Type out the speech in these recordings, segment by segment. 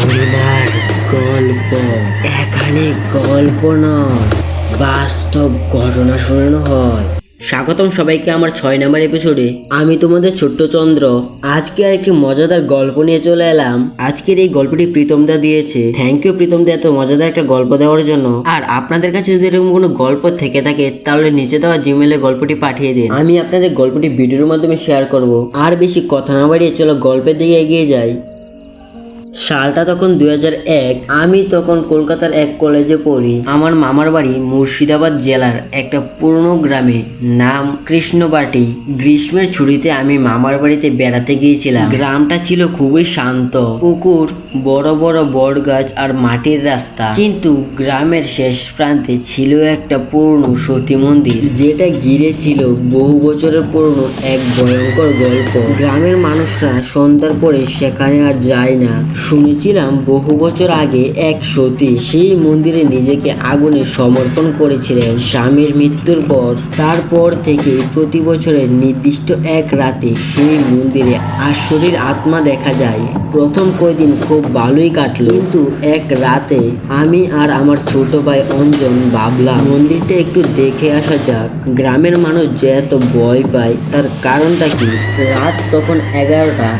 পূর্ণিমার গল্প। এখানে গল্প নয়, বাস্তব ঘটনা শোনানো হয়। স্বাগতম সবাইকে আমার 6 নম্বর এপিসোডে। আমি তোমাদের ছোট্ট চন্দ্র। আজকে আর একটি মজাদার গল্প নিয়ে চলে এলাম। আজকের এই গল্পটি প্রীতমদা দিয়েছে। থ্যাংক ইউ প্রীতমদা এত মজাদার একটা গল্প দেওয়ার জন্য। আর আপনাদের কাছে যদি এরকম কোনো গল্প থেকে থাকে তাহলে নিচে দেওয়া জিমেলে গল্পটি পাঠিয়ে দিন। আমি আপনাদের গল্পটি ভিডিওর মাধ্যমে শেয়ার করব। আর বেশি কথা না বাড়িয়ে চলো গল্পের দিকে এগিয়ে যাই। সালটা তখন 2001। আমি তখন কলকাতার এক কলেজে পড়ি। আমার মামার বাড়ি মুর্শিদাবাদ জেলার একটা পুরনো গ্রামে, নাম কৃষ্ণবাটি। গ্রীষ্মের ছুটিতে আমি মামার বাড়িতে বেড়াতে গিয়েছিলাম। গ্রামটা ছিল খুবই শান্ত, পুকুর, বড় বড় বট গাছ আর মাটির রাস্তা। কিন্তু গ্রামের শেষ প্রান্তে ছিল একটা পুরনো সতী মন্দির, যেটা ঘিরে ছিল বহু বছরের পুরনো এক ভয়ঙ্কর গল্প। গ্রামের মানুষরা সন্ধ্যার পরে সেখানে আর যায় না। শুনেছিলাম বহু বছর আগে এক সতী সেই মন্দিরে নিজেকে আগুনে সমর্পণ করেছিলেন স্বামীর মৃত্যুর পর। তারপর থেকে প্রতি বছরের নির্দিষ্ট এক রাতে সেই মন্দিরে আশ্বরীর আত্মা দেখা যায়। প্রথম কয়েকদিন খুব ভালোই কাটলো, কিন্তু এক রাতে আমি আর আমার ছোট ভাই অঞ্জন ভাবলাম মন্দিরটা একটু দেখে আসা যাক। গ্রামের মানুষ যে এত ভয় পায় তার কারণটা কি? রাত তখন 11টা।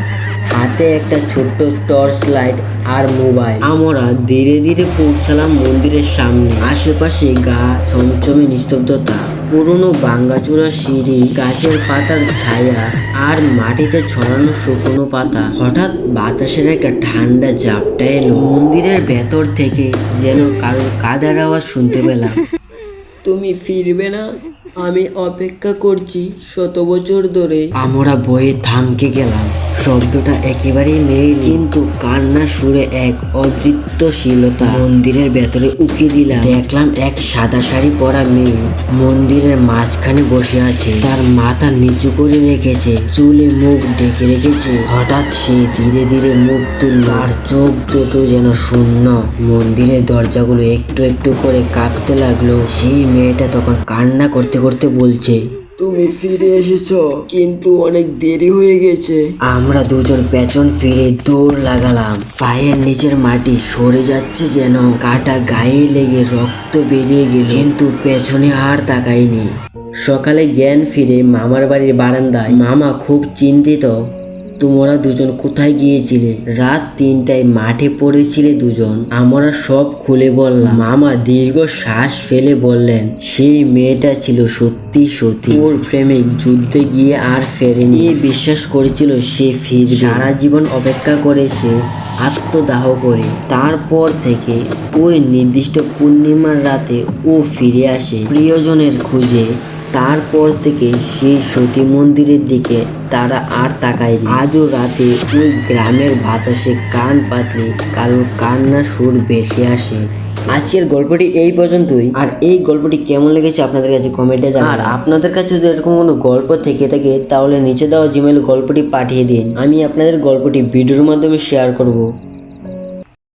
হাতে একটা ছোট্ট টর্চ লাইট আর মোবাইল। আমরা ধীরে ধীরে পৌঁছালাম মন্দিরের সামনে। আশেপাশে গা ছমছমে নিস্তব্ধতা, পুরনো ভাঙ্গাচোরা সিঁড়ি, গাছের পাতার ছায়া আর মাটিতে ছড়ানো শুকনো পাতা। হঠাৎ বাতাসের একটা ঠান্ডা ঝাপটা এলো। মন্দিরের ভেতর থেকে যেন কারোর কাঁদার আওয়াজ শুনতে পেলাম। তুমি ফিরবে না? আমি অপেক্ষা করছি শত বছর ধরে। আমরা বয়ে থামকে গেলাম। শব্দটা একেবারেই মেয়ে, কিন্তু কান্নার সুরে এক অদৃত্যশীলতা। মন্দিরের ভেতরে উকি দিলাম, দেখলাম এক সাদা শাড়ি পরা মেয়ে মন্দিরের মাঝখানে বসে আছে। তার মাথা নিচু করে রেখেছে, চুলে মুখ ঢেকে রেখেছে। হঠাৎ সে ধীরে ধীরে মুখ তুলল, আর চোখ দুটো যেন শূন্য। মন্দিরের দরজাগুলো একটু একটু করে কাঁপতে লাগলো। সেই মেয়েটা তখন কান্না করতে করতে বলছে, তুমি ফিরে এসেছো, কিন্তু অনেক দেরি হয়ে গেছে। আমরা দুজন পেছন ফিরে দৌড় লাগালাম। পায়ের নিচের মাটি সরে যাচ্ছে, যেন কাটা গায়ে লেগে রক্ত বেরিয়ে গেল, কিন্তু পেছনে আর তাকাইনি। সকালে জ্ঞান ফিরে মামার বাড়ির বারান্দায়। মামা খুব চিন্তিত। তোমরা দুজন কোথায় গিয়েছিলে? রাত 3টায় মাঠে পড়েছিলে দুজন। আমরা সব খুলে বললাম। মামা দীর্ঘ শ্বাস ফেলে বললেন, সেই মেয়েটা ছিল সত্যি সতী। ওর প্রেমিক যুদ্ধে গিয়ে আর ফেরেনি। বিশ্বাস করেছিল সে ফিরবে। সারা জীবন অপেক্ষা করে সে আত্মদাহ করে। তারপর থেকে ওই নির্দিষ্ট পূর্ণিমার রাতে ও ফিরে আসে প্রিয়জনের খুঁজে। তারপর থেকে সেই সতী মন্দিরের দিকে তারা আর তাকায়নি। আজও রাতে ওই গ্রামের বাতাসে কান পাতলে কারোর কান্নার সুর ভেসে আসে। আজকের গল্পটি এই পর্যন্তই। আর এই গল্পটি কেমন লেগেছে আপনাদের কাছে কমেন্টে জানান। আর আপনাদের কাছে যদি এরকম কোনো গল্প থেকে থাকে তাহলে নিচে দেওয়া জিমেল গল্পটি পাঠিয়ে দিন। আমি আপনাদের গল্পটি ভিডিওর মাধ্যমে শেয়ার করব।